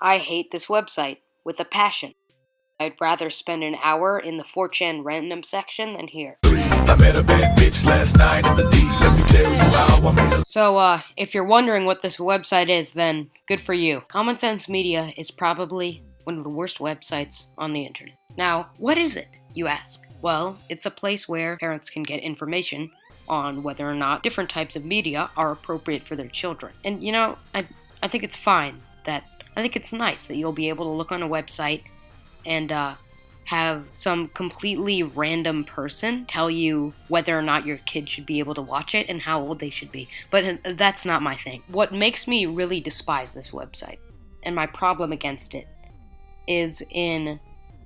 I hate this website with a passion. I'd rather spend an hour in the 4chan random section than here. I met a bad bitch last night at the D. Let me tell you how I made a... So, if you're wondering what this website is, then good for you. Common Sense Media is probably one of the worst websites on the internet. Now, what is it, you ask? Well, it's a place where parents can get information on whether or not different types of media are appropriate for their children. And you know, I think it's fine that, I think it's nice that you'll be able to look on a website and have some completely random person tell you whether or not your kid should be able to watch it and how old they should be. But that's not my thing. What makes me really despise this website, and my problem against it, is in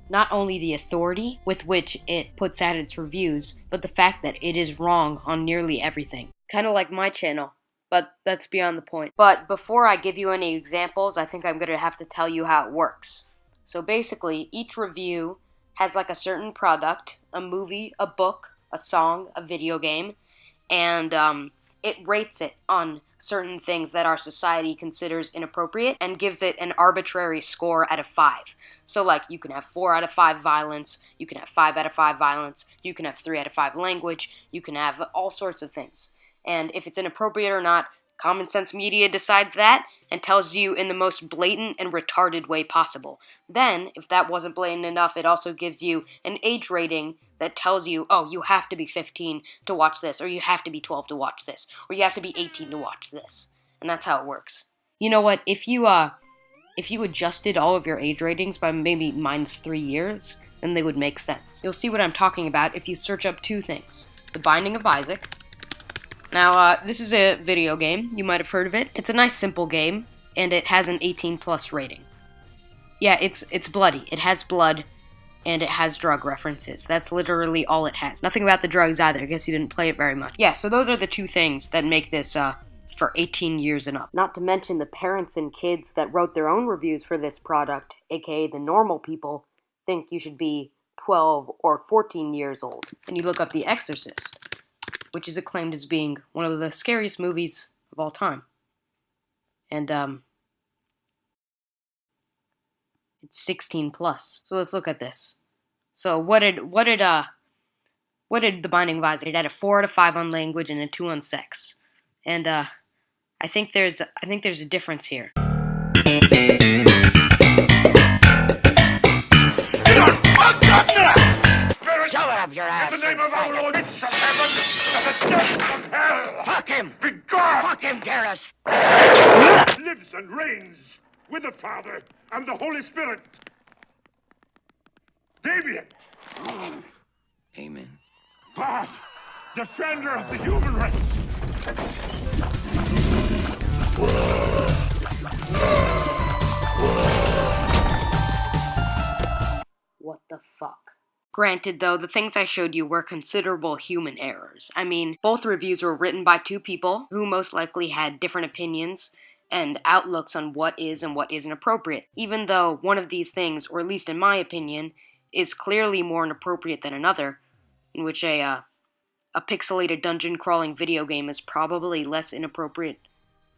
not only the authority with which it puts out its reviews, but the fact that it is wrong on nearly everything. Kind of like my channel, but that's beyond the point. But before I give you any examples, I think I'm going to have to tell you how it works. So basically, each review has like a certain product, a movie, a book, a song, a video game, and it rates it on certain things that our society considers inappropriate and gives it an arbitrary score out of 5. So like, you can have 4 out of 5 violence, you can have 5 out of 5 violence, you can have 3 out of 5 language, you can have all sorts of things. And if it's inappropriate or not, Common Sense Media decides that and tells you in the most blatant and retarded way possible. Then, if that wasn't blatant enough, it also gives you an age rating that tells you, oh, you have to be 15 to watch this, or you have to be 12 to watch this, or you have to be 18 to watch this. And that's how it works. You know what? If you adjusted all of your age ratings by maybe -3 years, then they would make sense. You'll see what I'm talking about if you search up 2 things. The Binding of Isaac. Now, this is a video game. You might have heard of it. It's a nice, simple game, and it has an 18+ rating. Yeah, it's bloody. It has blood, and it has drug references. That's literally all it has. Nothing about the drugs either. I guess you didn't play it very much. Yeah, so those are the 2 things that make this, for 18 years and up. Not to mention the parents and kids that wrote their own reviews for this product, aka the normal people, think you should be 12 or 14 years old. And you look up The Exorcist, which is acclaimed as being one of the scariest movies of all time. And, it's 16+. So let's look at this. So what did The Binding of Isaac? It had a 4 out of 5 on language and a 2 on sex. And, I think there's a difference here. Shove it up your ass. In the name of our Lord, it's of heaven, and the depths of hell. Fuck him. Be gone. Fuck him, Garrus. Lives and reigns with the Father and the Holy Spirit. Damien. Amen. God, defender of the human race. What the fuck? Granted, though, the things I showed you were considerable human errors. I mean, both reviews were written by 2 people who most likely had different opinions and outlooks on what is and what isn't appropriate, even though one of these things, or at least in my opinion, is clearly more inappropriate than another, in which a pixelated dungeon-crawling video game is probably less inappropriate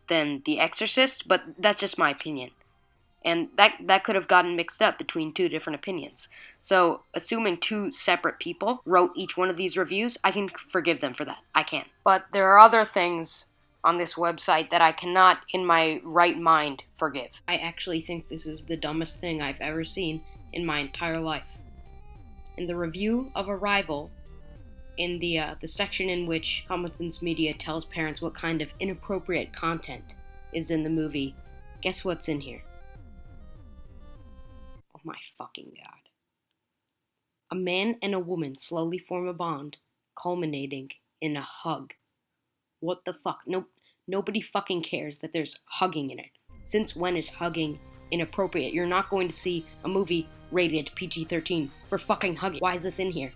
than The Exorcist, but that's just my opinion. And that could have gotten mixed up between 2 different opinions. So, assuming 2 separate people wrote each one of these reviews, I can forgive them for that. I can. But there are other things on this website that I cannot, in my right mind, forgive. I actually think this is the dumbest thing I've ever seen in my entire life. In the review of Arrival, in the section in which Common Sense Media tells parents what kind of inappropriate content is in the movie, guess what's in here? Oh my fucking god. A man and a woman slowly form a bond, culminating in a hug. What the fuck? Nobody fucking cares that there's hugging in it. Since when is hugging inappropriate? You're not going to see a movie rated PG-13 for fucking hugging. Why is this in here?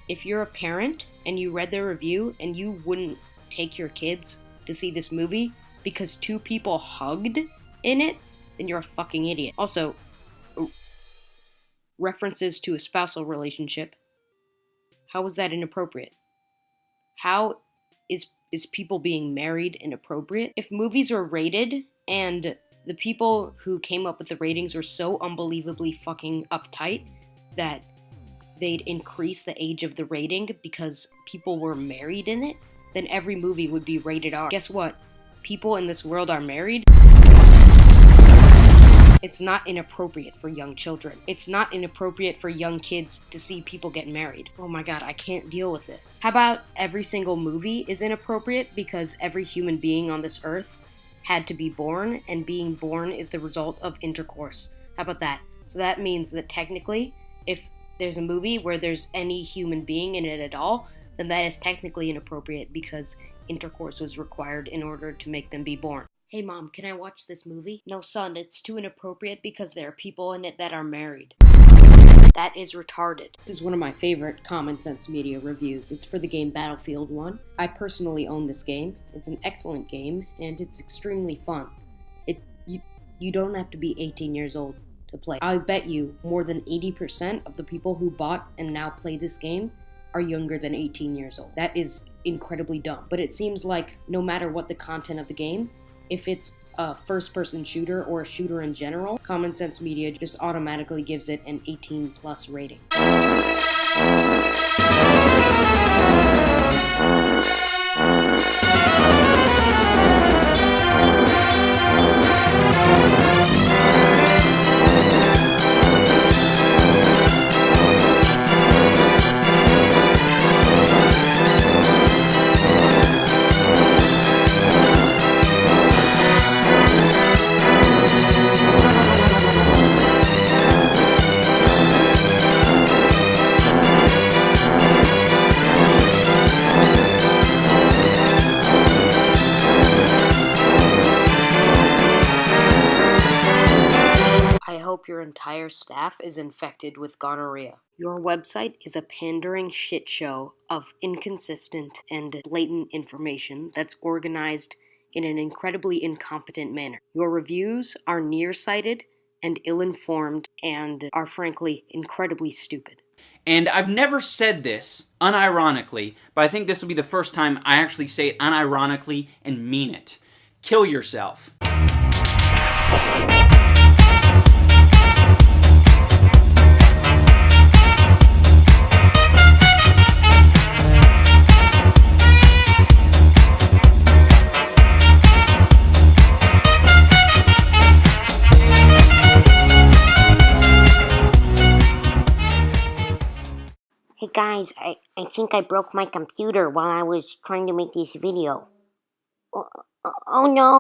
If you're a parent and you read the review and you wouldn't take your kids to see this movie because 2 people hugged in it, then you're a fucking idiot. Also, references to a spousal relationship. How is that inappropriate? How is people being married inappropriate? If movies are rated and the people who came up with the ratings were so unbelievably fucking uptight that they'd increase the age of the rating because people were married in it, then every movie would be rated R. Guess what? People in this world are married. It's not inappropriate for young children. It's not inappropriate for young kids to see people get married. Oh my god, I can't deal with this. How about every single movie is inappropriate because every human being on this earth had to be born, and being born is the result of intercourse. How about that? So that means that technically, if there's a movie where there's any human being in it at all, then that is technically inappropriate because intercourse was required in order to make them be born. Hey mom, can I watch this movie? No son, it's too inappropriate because there are people in it that are married. That is retarded. This is one of my favorite Common Sense Media reviews. It's for the game Battlefield 1. I personally own this game. It's an excellent game, and it's extremely fun. You don't have to be 18 years old to play. I bet you more than 80% of the people who bought and now play this game are younger than 18 years old. That is incredibly dumb. But it seems like no matter what the content of the game, if it's a first-person shooter or a shooter in general, Common Sense Media just automatically gives it an 18+ rating. I hope your entire staff is infected with gonorrhea. Your website is a pandering shit show of inconsistent and blatant information that's organized in an incredibly incompetent manner. Your reviews are nearsighted and ill-informed and are frankly incredibly stupid. And I've never said this unironically, but I think this will be the first time I actually say it unironically and mean it. Kill yourself. Hey guys, I think I broke my computer while I was trying to make this video. Oh no.